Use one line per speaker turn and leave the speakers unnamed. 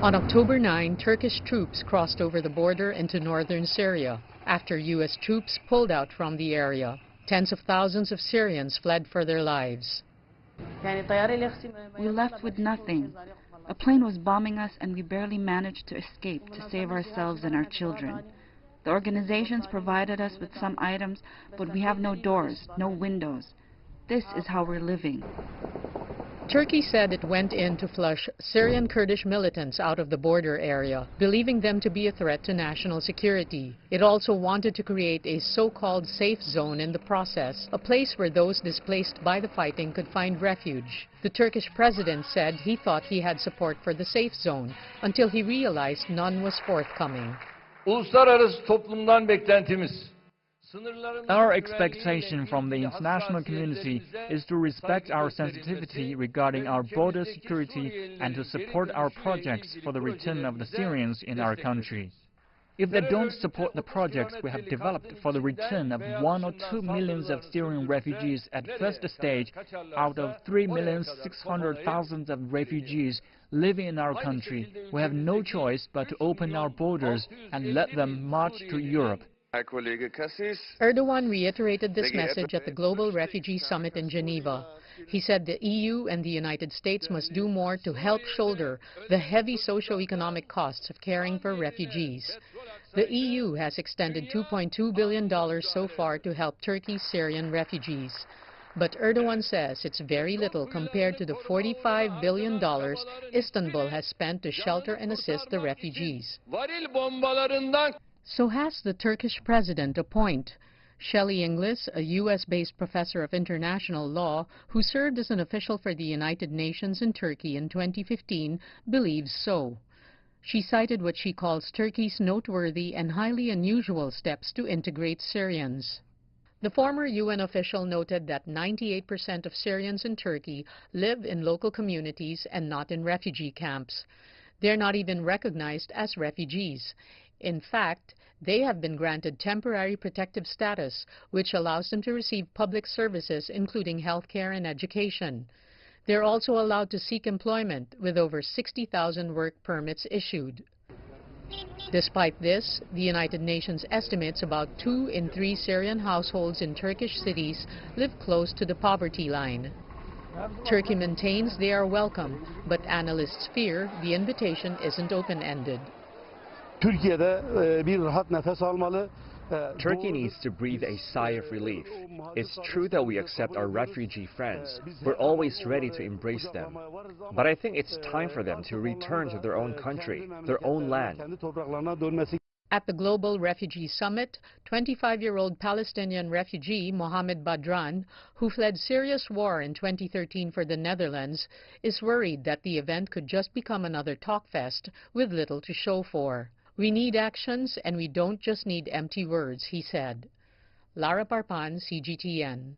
On October 9, Turkish troops crossed over the border into northern Syria after U.S. troops pulled out from the area. Tens of thousands of Syrians fled for their lives.
We left with nothing. A plane was bombing us and we barely managed to escape to save ourselves and our children. The organizations provided us with some items, but we have no doors, no windows. This is how we're living.
Turkey said it went in to flush Syrian Kurdish militants out of the border area, believing them to be a threat to national security. It also wanted to create a so-called safe zone in the process, a place where those displaced by the fighting could find refuge. The Turkish president said he thought he had support for the safe zone until he realized none was forthcoming.
Uluslararası toplumdan beklentimiz.
Our expectation from the international community is to respect our sensitivity regarding our border security and to support our projects for the return of the Syrians in our country. If they don't support the projects we have developed for the return of 1 or 2 million of Syrian refugees at first stage out of 3,600,000 of refugees living in our country, we have no choice but to open our borders and let them march to Europe.
Erdogan reiterated this message at the Global Refugee Summit in Geneva. He said the EU and the United States must do more to help shoulder the heavy socio-economic costs of caring for refugees. The EU has extended $2.2 billion so far to help Turkey's Syrian refugees. But Erdogan says it's very little compared to the $45 billion Istanbul has spent to shelter and assist the refugees. So has the Turkish president a point? Shelley Inglis, a U.S.-based professor of international law who served as an official for the United Nations in Turkey in 2015, believes so. She cited what she calls Turkey's noteworthy and highly unusual steps to integrate Syrians. The former UN official noted that 98% of Syrians in Turkey live in local communities and not in refugee camps. They're not even recognized as refugees. In fact, they have been granted temporary protective status, which allows them to receive public services, including health care and education. They're also allowed to seek employment, with over 60,000 work permits issued. Despite this, the United Nations estimates about 2 in 3 Syrian households in Turkish cities live close to the poverty line. Turkey maintains they are welcome, but analysts fear the invitation isn't open-ended.
Turkey needs to breathe a sigh of relief. It's true that we accept our refugee friends. We're always ready to embrace them. But I think it's time for them to return to their own country, their own land.
At the Global Refugee Summit, 25-year-old Palestinian refugee Mohammed Badran, who fled Syria's war in 2013 for the Netherlands, is worried that the event could just become another talkfest with little to show for. We need actions, and we don't just need empty words, he said. Lara Parpan, CGTN.